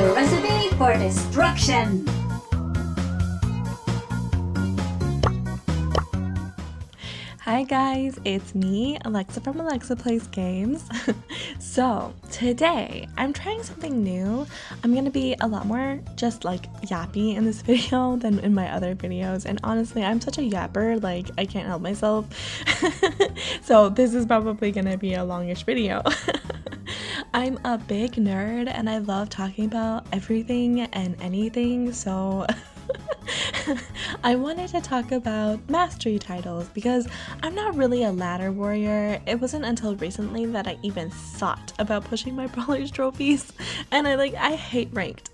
A recipe for destruction! Hi guys, it's me, Alexa from Alexa Plays Games. So today I'm trying something new. I'm gonna be a lot more just like yappy in this video than in my other videos, and honestly I'm such a yapper, like I can't help myself. So this is probably gonna be a longish video. I'm a big nerd and I love talking about everything and anything, so I wanted to talk about mastery titles because I'm not really a ladder warrior. It wasn't until recently that I even thought about pushing my Brawlers trophies, and I hate ranked.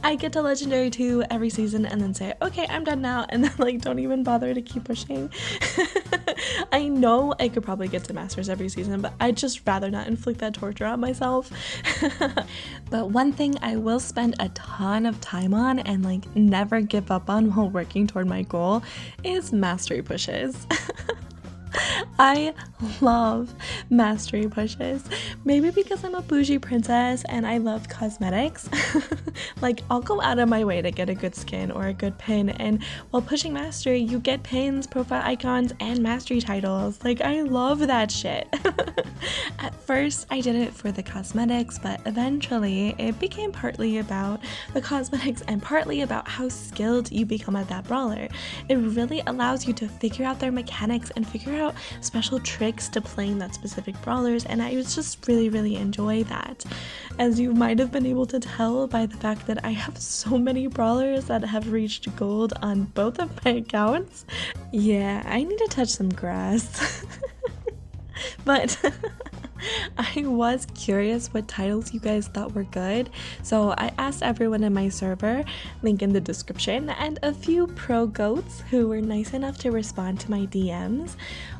I get to Legendary 2 every season and then say, okay, I'm done now, and then don't even bother to keep pushing. I know I could probably get to Masters every season, but I'd just rather not inflict that torture on myself. But one thing I will spend a ton of time on and never give up on while working toward my goal is mastery pushes. I love mastery pushes. Maybe because I'm a bougie princess and I love cosmetics. I'll go out of my way to get a good skin or a good pin, and while pushing mastery you get pins, profile icons, and mastery titles. I love that shit. At first I did it for the cosmetics, but eventually it became partly about the cosmetics and partly about how skilled you become at that brawler. It really allows you to figure out their mechanics and figure out special tricks to playing that specific brawlers, and I just really enjoy that. As you might have been able to tell by the fact that I have so many brawlers that have reached gold on both of my accounts. Yeah, I need to touch some grass. But I was curious what titles you guys thought were good, so I asked everyone in my server, link in the description, and a few pro goats who were nice enough to respond to my DMs,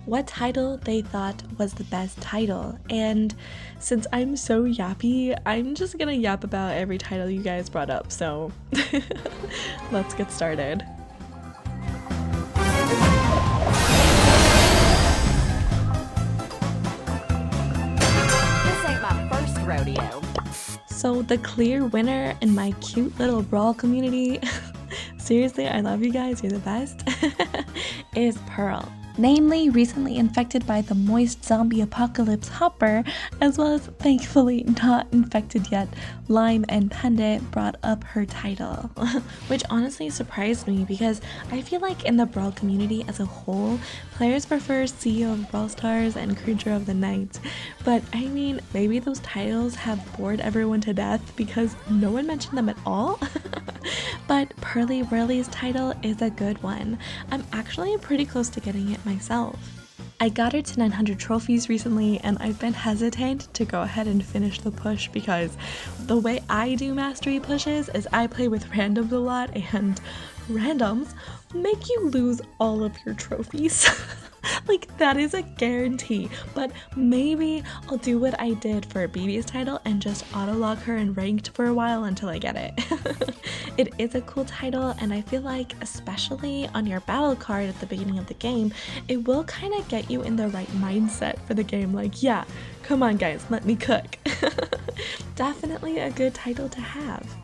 what title they thought was the best title. And since I'm so yappy, I'm just gonna yap about every title you guys brought up, so let's get started. Rodeo. So the clear winner in my cute little Brawl community, seriously, I love you guys, you're the best, is Pearl. Namely, recently infected by the moist zombie apocalypse Hopper, as well as thankfully not infected yet, Lime and Pendant brought up her title, which honestly surprised me because I feel like in the Brawl community as a whole, players prefer CEO of Brawl Stars and Creature of the Night. But I mean, maybe those titles have bored everyone to death because no one mentioned them at all. But Pearly Whirly's title is a good one. I'm actually pretty close to getting it myself. I got her to 900 trophies recently, and I've been hesitant to go ahead and finish the push because the way I do mastery pushes is I play with randoms a lot, and randoms make you lose all of your trophies. That is a guarantee, but maybe I'll do what I did for BB's title and just auto-log her in ranked for a while until I get it. It is a cool title, and I feel like especially on your battle card at the beginning of the game, it will kind of get you in the right mindset for the game. Yeah, come on guys, let me cook. Definitely a good title to have.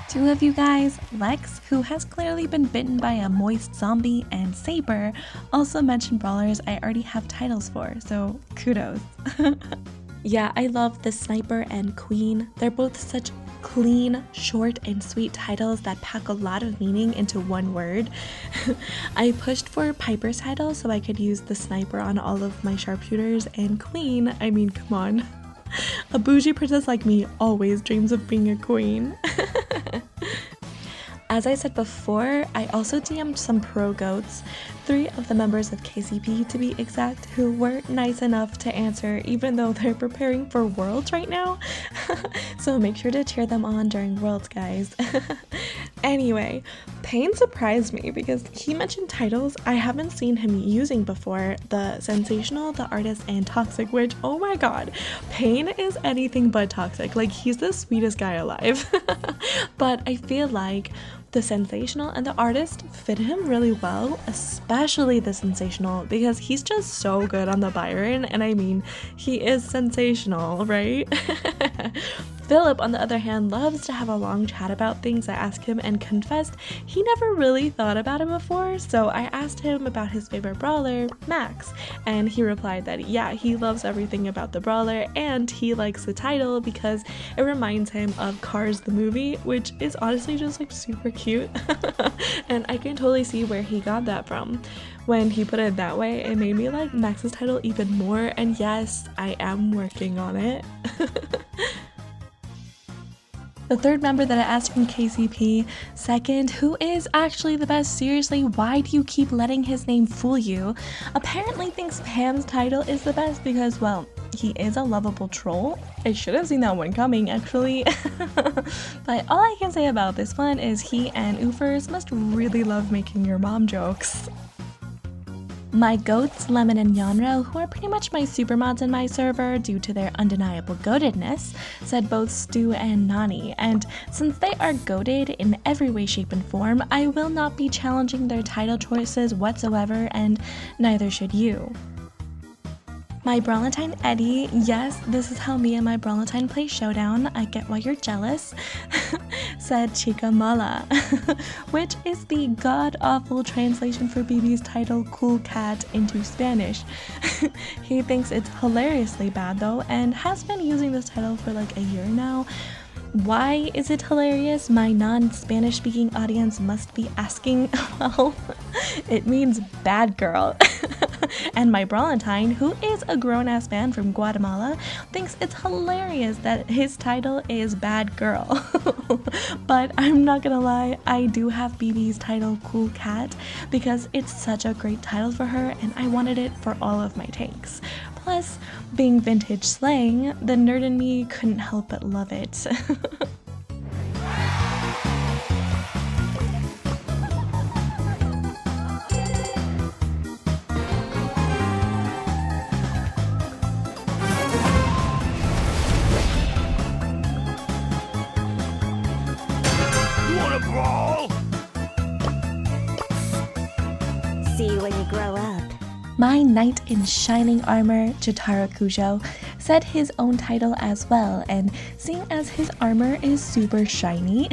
Two of you guys, Lex, who has clearly been bitten by a moist zombie, and Saber, also mentioned brawlers I already have titles for, so kudos. Yeah, I love the Sniper and Queen. They're both such clean, short, and sweet titles that pack a lot of meaning into one word. I pushed for Piper's title so I could use the Sniper on all of my sharpshooters, and Queen, I mean, come on. A bougie princess like me always dreams of being a queen. As I said before, I also DM'd some pro goats, 3 of the members of KCP to be exact, who were nice enough to answer even though they're preparing for Worlds right now. So make sure to cheer them on during Worlds, guys. Anyway, Payne surprised me because he mentioned titles I haven't seen him using before, the Sensational, the Artist, and Toxic, which, oh my god, Payne is anything but toxic. He's the sweetest guy alive. But I feel like The sensational and the artist fit him really well, especially the sensational, because he's just so good on the Byron, and I mean, he is sensational, right? Philip, on the other hand, loves to have a long chat about things I ask him and confessed he never really thought about it before, so I asked him about his favorite brawler, Max, and he replied that yeah, he loves everything about the brawler and he likes the title because it reminds him of Cars the movie, which is honestly just like super cute. And I can totally see where he got that from. When he put it that way, it made me like Max's title even more, and yes, I am working on it. The third member that I asked from KCP, second, who is actually the best? Seriously, why do you keep letting his name fool you? Apparently thinks Pam's title is the best because, well, he is a lovable troll. I should have seen that one coming, actually. But all I can say about this one is he and Oofers must really love making your mom jokes. My goats, Lemon and Yanro, who are pretty much my super mods in my server due to their undeniable goatedness, said both Stu and Nani, and since they are goated in every way, shape, and form, I will not be challenging their title choices whatsoever, and neither should you. My Brawlentine Eddie, yes, this is how me and my Brawlentine play Showdown, I get why you're jealous, said Chica Mala, which is the god-awful translation for BB's title Cool Cat into Spanish. He thinks it's hilariously bad though, and has been using this title for like a year now. Why is it hilarious? My non-Spanish speaking audience must be asking. Well, it means bad girl. And my Brawlentine, who is a grown-ass man from Guatemala, thinks it's hilarious that his title is Bad Girl. But I'm not gonna lie, I do have BB's title Cool Cat because it's such a great title for her and I wanted it for all of my tanks. Plus, being vintage slang, the nerd in me couldn't help but love it. Brawl? See you when you grow up. My knight in shining armor, Jotaro Kujo, said his own title as well, and seeing as his armor is super shiny,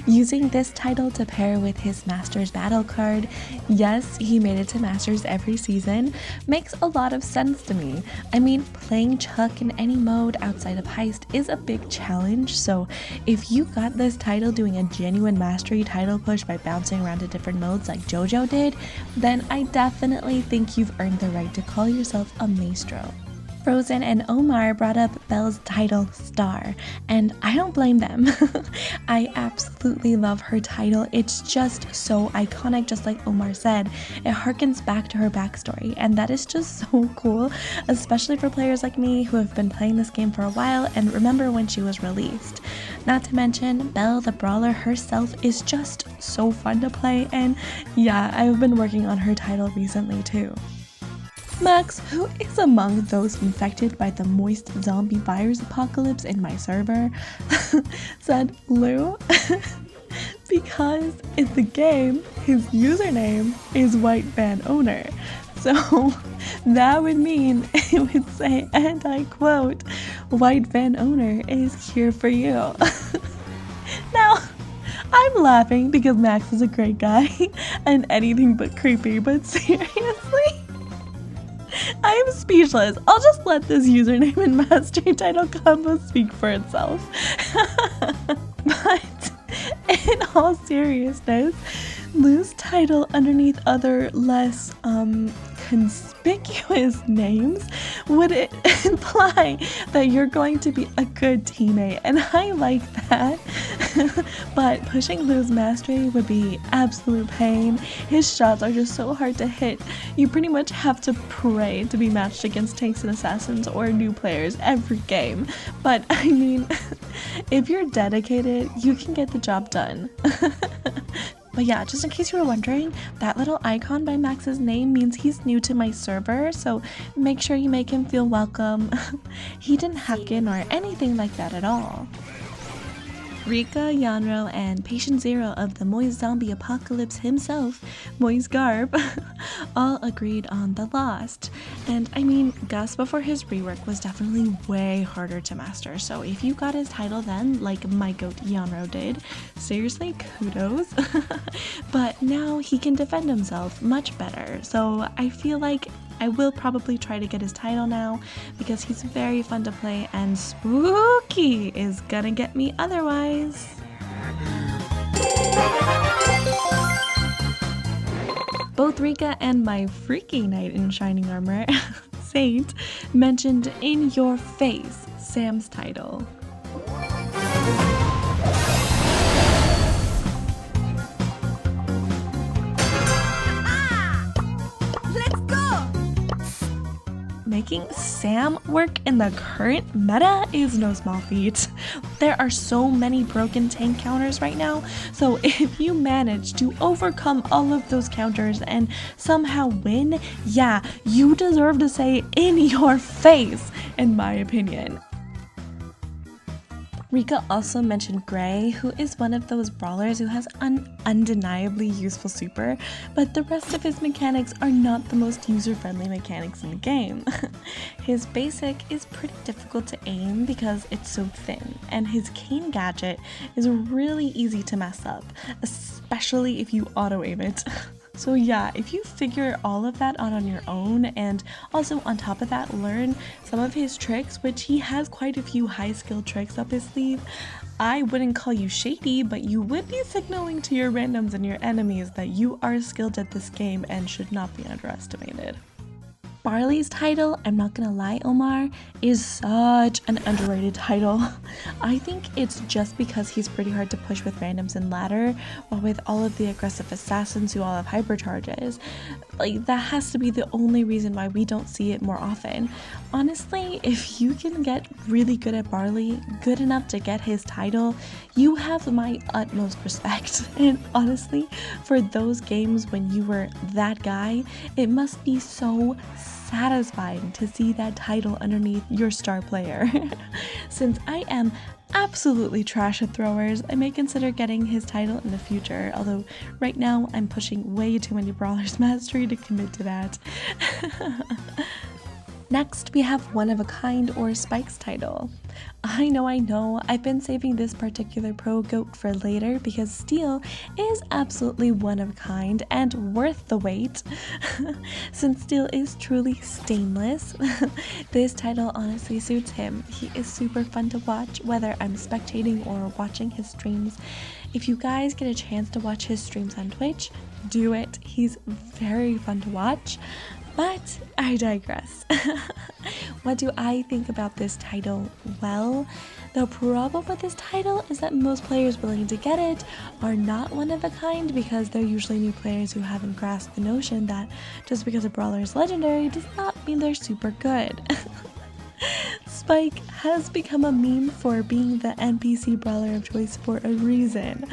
using this title to pair with his Masters battle card, yes, he made it to Masters every season, makes a lot of sense to me. I mean, playing Chuck in any mode outside of Heist is a big challenge, so if you got this title doing a genuine mastery title push by bouncing around to different modes like JoJo did, then I definitely think you've earned the right to call yourself a maestro. Frozen and Omar brought up Belle's title Star, and I don't blame them. I absolutely love her title. It's just so iconic, just like Omar said. It harkens back to her backstory, and that is just so cool, especially for players like me who have been playing this game for a while and remember when she was released. Not to mention, Belle the Brawler herself is just so fun to play, and yeah, I've been working on her title recently too. Max, who is among those infected by the moist zombie virus apocalypse in my server, said Lou, because in the game, his username is White Van Owner. So that would mean it would say, and I quote, White Van Owner is here for you. Now, I'm laughing because Max is a great guy and anything but creepy, but seriously? I am speechless. I'll just let this username and mastery title combo speak for itself. But in all seriousness, Lou's title underneath other less conspicuous names would imply that you're going to be a good teammate, and I like that. But pushing Lou's mastery would be absolute pain. His shots are just so hard to hit. You pretty much have to pray to be matched against tanks and assassins or new players every game. But I mean, if you're dedicated, you can get the job done. But yeah, just in case you were wondering, that little icon by Max's name means he's new to my server, so make sure you make him feel welcome. He didn't hack in or anything like that at all. Rika, Yanro, and Patient Zero of the Moist Zombie Apocalypse himself, Moist Garb, all agreed on the Lost. And I mean, Gus before his rework was definitely way harder to master, so if you got his title then, like my goat Yanro did, seriously, kudos. But now he can defend himself much better, so I feel like I will probably try to get his title now because he's very fun to play and spooky is gonna get me otherwise. Both Rika and my freaky knight in shining armor, Saint, mentioned in your face Sam's title. Making Sam work in the current meta is no small feat. There are so many broken tank counters right now, so if you manage to overcome all of those counters and somehow win, yeah, you deserve to say in your face, in my opinion. Rika also mentioned Gray, who is one of those brawlers who has an undeniably useful super, but the rest of his mechanics are not the most user-friendly mechanics in the game. His basic is pretty difficult to aim because it's so thin, and his cane gadget is really easy to mess up, especially if you auto-aim it. So yeah, if you figure all of that out on your own and also on top of that learn some of his tricks, which he has quite a few high skill tricks up his sleeve, I wouldn't call you shady, but you would be signaling to your randoms and your enemies that you are skilled at this game and should not be underestimated. Barley's title, I'm not gonna lie Omar, is such an underrated title. I think it's just because he's pretty hard to push with randoms and ladder, while with all of the aggressive assassins who all have hypercharges, like that has to be the only reason why we don't see it more often. Honestly, if you can get really good at Barley, good enough to get his title, you have my utmost respect. And honestly, for those games when you were that guy, it must be so satisfying to see that title underneath your star player. Since I am absolutely trash at throwers, I may consider getting his title in the future, although right now I'm pushing way too many Brawlers Mastery to commit to that. Next, we have One of a Kind or Spike's title. I know, I've been saving this particular pro goat for later because Steel is absolutely one of a kind and worth the wait. Since Steel is truly stainless, this title honestly suits him. He is super fun to watch, whether I'm spectating or watching his streams. If you guys get a chance to watch his streams on Twitch, do it. He's very fun to watch. But I digress. What do I think about this title? Well, the problem with this title is that most players willing to get it are not one of a kind because they're usually new players who haven't grasped the notion that just because a brawler is legendary does not mean they're super good. Spike has become a meme for being the NPC brawler of choice for a reason,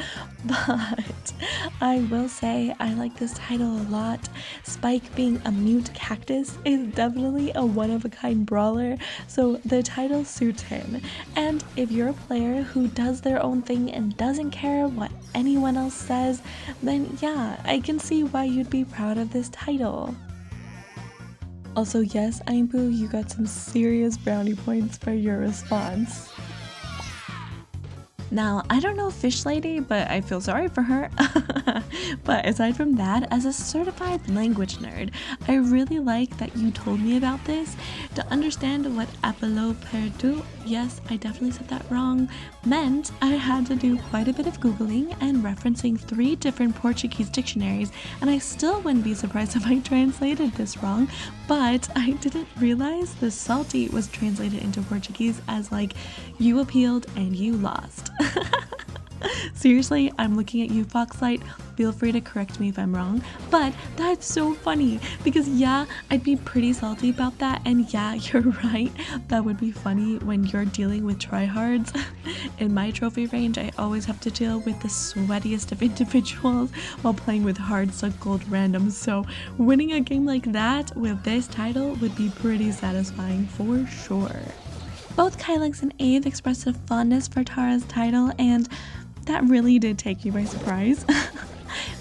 but I will say I like this title a lot. Spike being a mute cactus is definitely a one-of-a-kind brawler, so the title suits him. And if you're a player who does their own thing and doesn't care what anyone else says, then yeah, I can see why you'd be proud of this title. Also, yes, Aimpu, you got some serious brownie points for your response. Now, I don't know Fish Lady, but I feel sorry for her. But aside from that, as a certified language nerd, I really like that you told me about this. To understand what apelo perdu, yes, I definitely said that wrong, meant I had to do quite a bit of Googling and referencing 3 different Portuguese dictionaries, and I still wouldn't be surprised if I translated this wrong, but I didn't realize the salty was translated into Portuguese as like, you appealed and you lost. Seriously, I'm looking at you, Foxlight. Feel free to correct me if I'm wrong, but that's so funny because yeah, I'd be pretty salty about that, and yeah, you're right, that would be funny when you're dealing with tryhards. In my trophy range, I always have to deal with the sweatiest of individuals while playing with hard suck gold randoms, so winning a game like that with this title would be pretty satisfying for sure. Both Kylix and Ave expressed a fondness for Tara's title, and that really did take me by surprise.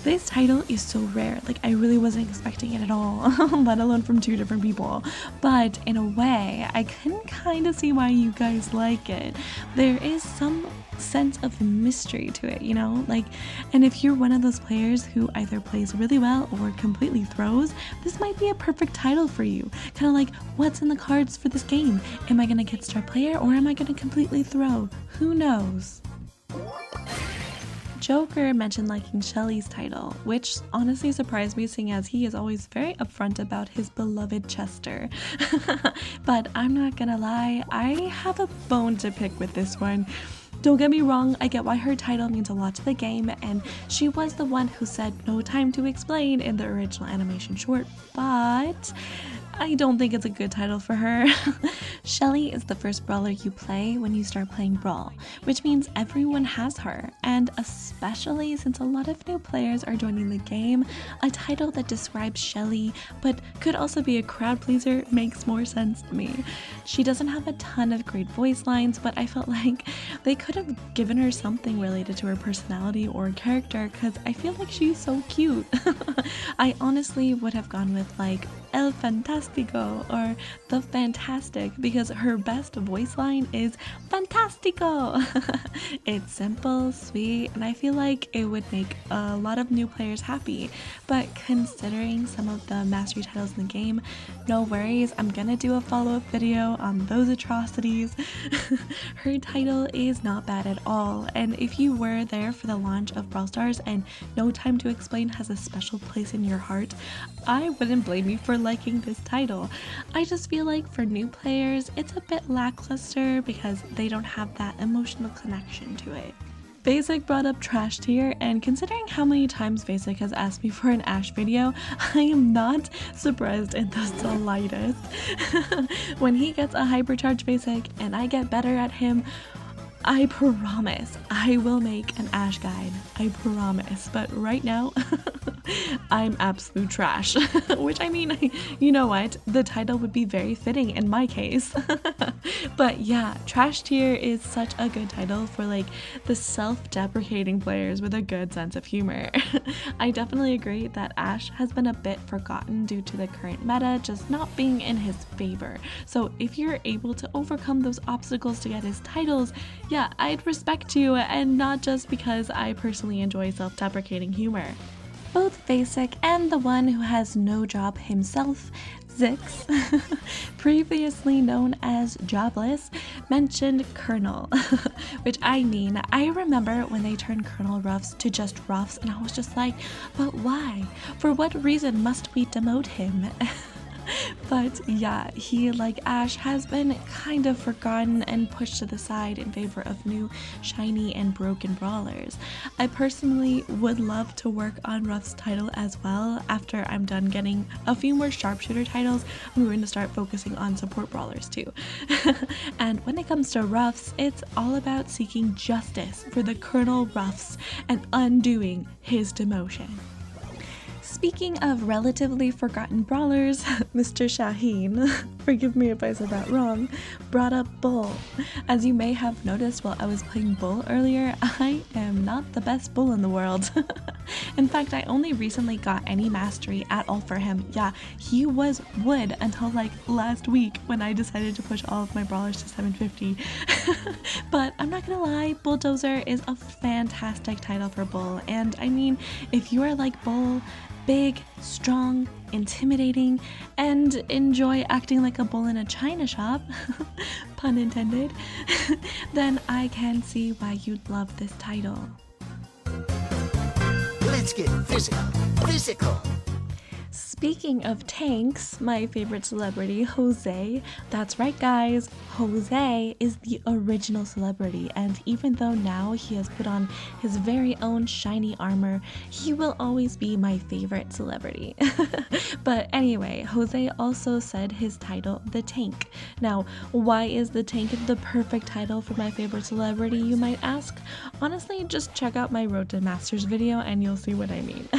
This title is so rare, like I really wasn't expecting it at all, let alone from two different people. But in a way, I can kind of see why you guys like it. There is some sense of mystery to it, you know? Like, and if you're one of those players who either plays really well or completely throws, this might be a perfect title for you. Kind of like, what's in the cards for this game? Am I gonna get star player or am I gonna completely throw? Who knows? Joker mentioned liking Shelly's title, which honestly surprised me seeing as he is always very upfront about his beloved Chester. But I'm not gonna lie, I have a bone to pick with this one. Don't get me wrong, I get why her title means a lot to the game, and she was the one who said "no time to explain" in the original animation short, but I don't think it's a good title for her. Shelly is the first brawler you play when you start playing Brawl, which means everyone has her, and especially since a lot of new players are joining the game, a title that describes Shelly but could also be a crowd pleaser makes more sense to me. She doesn't have a ton of great voice lines, but I felt like they could have given her something related to her personality or character because I feel like she's so cute. I honestly would have gone with like El Fantastico or The Fantastic because her best voice line is Fantastico. It's simple, sweet, and I feel like it would make a lot of new players happy. But considering some of the mastery titles in the game, no worries, I'm gonna do a follow-up video on those atrocities. Her title is not bad at all, and if you were there for the launch of Brawl Stars and No Time to Explain has a special place in your heart, I wouldn't blame you for liking this title. I just feel like for new players, it's a bit lackluster because they don't have that emotional connection to it. Basic brought up trash tier, and considering how many times Basic has asked me for an Ash video, I am not surprised in the slightest. When he gets a hypercharge Basic and I get better at him, I promise I will make an Ash guide. I promise. But right now, I'm absolute trash. Which, I mean, you know what? The title would be very fitting in my case. But yeah, trash tier is such a good title for like the self-deprecating players with a good sense of humor. I definitely agree that Ash has been a bit forgotten due to the current meta just not being in his favor. So if you're able to overcome those obstacles to get his titles, yeah, I'd respect you, and not just because I personally enjoy self-deprecating humor. Both Basic and the one who has no job himself, Zix, previously known as Jobless, mentioned Colonel, which I mean, I remember when they turned Colonel Ruffs to just Ruffs, and I was just like, but why? For what reason must we demote him? But yeah, he, like Ash, has been kind of forgotten and pushed to the side in favor of new, shiny, and broken brawlers. I personally would love to work on Ruff's title as well. After I'm done getting a few more sharpshooter titles, I'm going to start focusing on support brawlers too. And when it comes to Ruffs, it's all about seeking justice for the Colonel Ruffs and undoing his demotion. Speaking of relatively forgotten brawlers, Mr. Shaheen, forgive me if I said that wrong, brought up Bull. As you may have noticed while I was playing Bull earlier, I am not the best Bull in the world. In fact, I only recently got any mastery at all for him. Yeah, he was wood until like last week when I decided to push all of my brawlers to 750. But I'm not gonna lie, Bulldozer is a fantastic title for Bull, and I mean, if you are like Bull, big, strong, intimidating, and enjoy acting like a bull in a china shop, pun intended, then I can see why you'd love this title. Let's get physical. Speaking of tanks, my favorite celebrity, Jose. That's right, guys. Jose is the original celebrity, and even though now he has put on his very own shiny armor, he will always be my favorite celebrity. But anyway, Jose also said his title, The Tank. Now, why is The Tank the perfect title for my favorite celebrity, you might ask? Honestly, just check out my Road to Masters video and you'll see what I mean.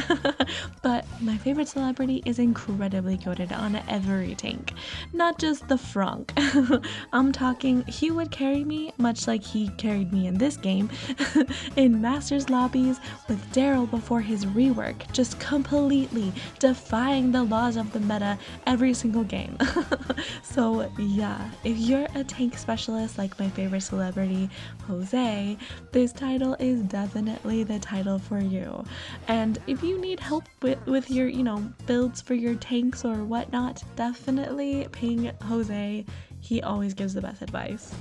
But my favorite celebrity is incredibly goated on every tank, not just the Frank. I'm talking he would carry me much like he carried me in this game, in Masters lobbies with Daryl before his rework, just completely defying the laws of the meta every single game. So yeah, if you're a tank specialist like my favorite celebrity, Jose, this title is definitely the title for you. And if you need help with your, builds for your tanks or whatnot, definitely ping Jose. He always gives the best advice.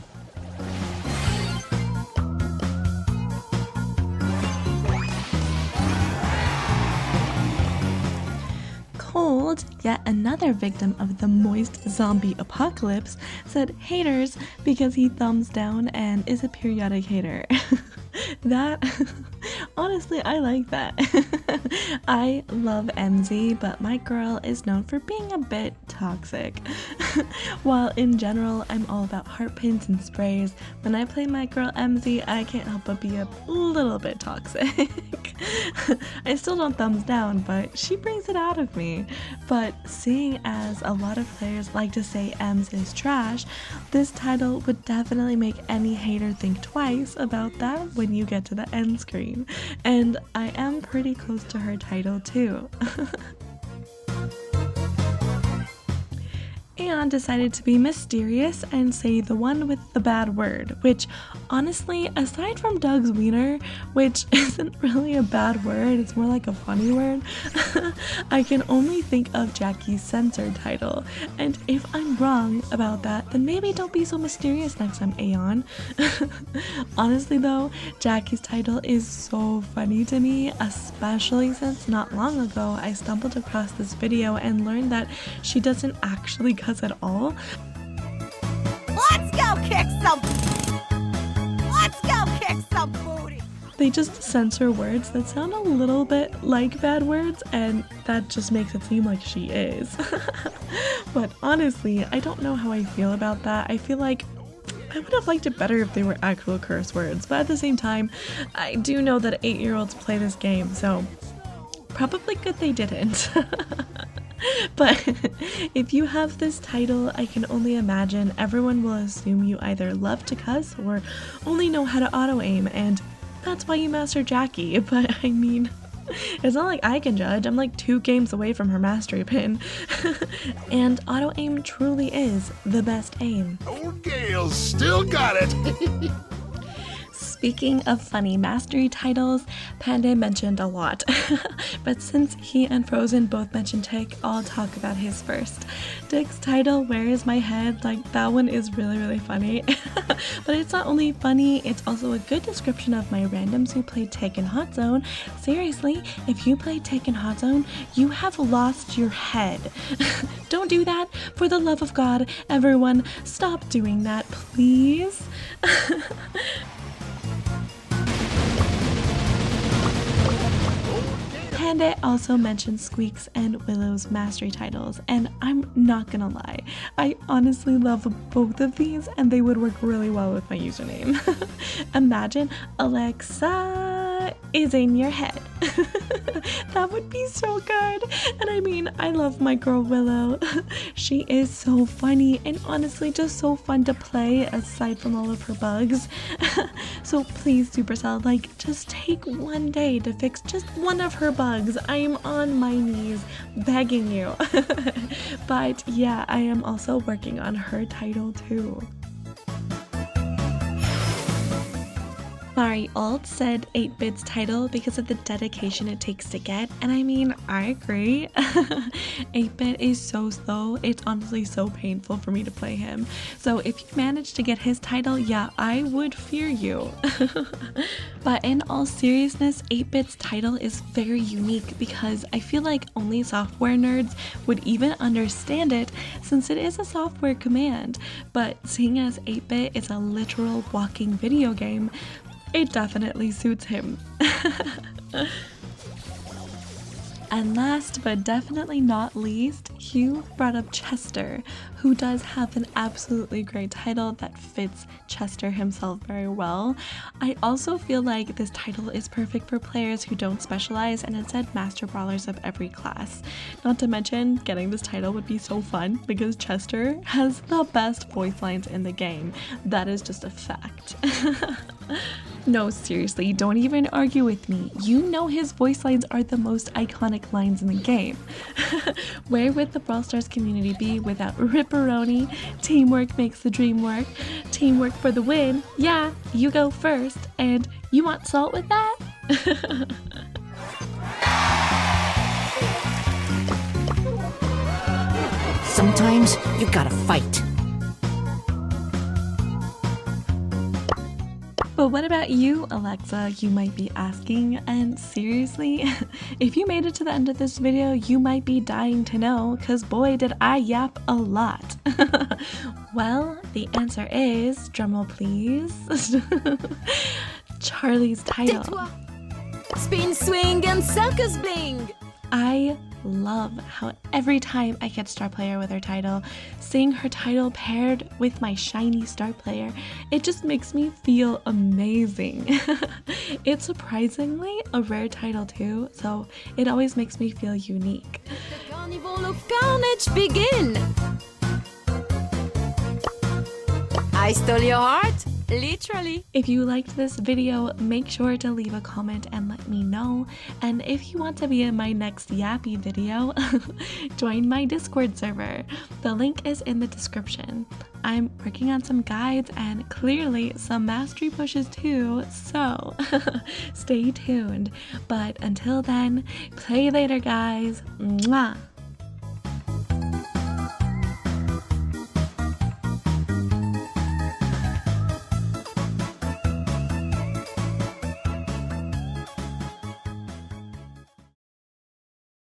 Cold, yet another victim of the moist zombie apocalypse, said haters because he thumbs down and is a periodic hater. That, honestly, I like that. I love MZ, but my girl is known for being a bit toxic. While in general, I'm all about heart pins and sprays, when I play my girl MZ, I can't help but be a little bit toxic. I still don't thumbs down, but she brings it out of me. But seeing as a lot of players like to say Ems is trash, this title would definitely make any hater think twice about that when you get to the end screen. And I am pretty close to her title too. And decided to be mysterious and say the one with the bad word, which honestly, aside from Doug's wiener, which isn't really a bad word, it's more like a funny word, I can only think of Jackie's censored title. And if I'm wrong about that, then maybe don't be so mysterious next time, Aeon. Honestly though, Jackie's title is so funny to me, especially since not long ago I stumbled across this video and learned that she doesn't actually cuss at all. Let's go kick some booty. They just censor words that sound a little bit like bad words, and that just makes it seem like she is. But honestly, I don't know how I feel about that. I feel like I would have liked it better if they were actual curse words, but at the same time, I do know that 8-year-olds play this game, so probably good they didn't. But if you have this title, I can only imagine everyone will assume you either love to cuss or only know how to auto-aim, and that's why you master Jackie. But I mean, it's not like I can judge. I'm like 2 games away from her mastery pin. And auto-aim truly is the best aim. Old Gale's still got it. Speaking of funny mastery titles, Panda mentioned a lot, but since he and Frozen both mentioned Tick, I'll talk about his first. Tick's title, Where Is My Head? Like, that one is really funny. But it's not only funny, it's also a good description of my randoms who play Tick in Hot Zone. Seriously, if you play Tick in Hot Zone, you have lost your head. Don't do that. For the love of God, everyone, stop doing that, please. Panda also mentioned Squeak's and Willow's mastery titles, and I'm not gonna lie, I honestly love both of these and they would work really well with my username. Imagine Alexa is in your head. That would be so good. And I mean, I love my girl Willow. She is so funny and honestly just so fun to play aside from all of her bugs. So please, Supercell, like, just take one day to fix just one of her bugs. I am on my knees begging you. But yeah, I am also working on her title too. Mari Alt said 8-Bit's title because of the dedication it takes to get, and I mean, I agree. 8-Bit is so slow, it's honestly so painful for me to play him. So if you manage to get his title, yeah, I would fear you. But in all seriousness, 8-Bit's title is very unique because I feel like only software nerds would even understand it since it is a software command. But seeing as 8-Bit is a literal walking video game, it definitely suits him. And last but definitely not least, Hugh brought up Chester, who does have an absolutely great title that fits Chester himself very well. I also feel like this title is perfect for players who don't specialize and instead master brawlers of every class. Not to mention, getting this title would be so fun because Chester has the best voice lines in the game. That is just a fact. No, seriously, don't even argue with me. You know his voice lines are the most iconic lines in the game. Where would the Brawl Stars community be without Ripperoni? Teamwork makes the dream work. Teamwork for the win. Yeah, you go first. And you want salt with that? Sometimes you gotta fight. But what about you, Alexa, you might be asking? And seriously, if you made it to the end of this video, you might be dying to know, cause boy did I yap a lot. Well, the answer is, drumroll please, Charlie's title. Tais-toi. Spin, swing, and circus bling. I love how every time I get star player with her title, seeing her title paired with my shiny star player, it just makes me feel amazing. It's surprisingly a rare title too, so it always makes me feel unique. The carnival of carnage begin. I stole your heart, literally. If you liked this video, make sure to leave a comment and let me know. And if you want to be in my next Yappy video, join my Discord server. The link is in the description. I'm working on some guides and clearly some mastery pushes too, so stay tuned. But until then, play later guys. Mwah!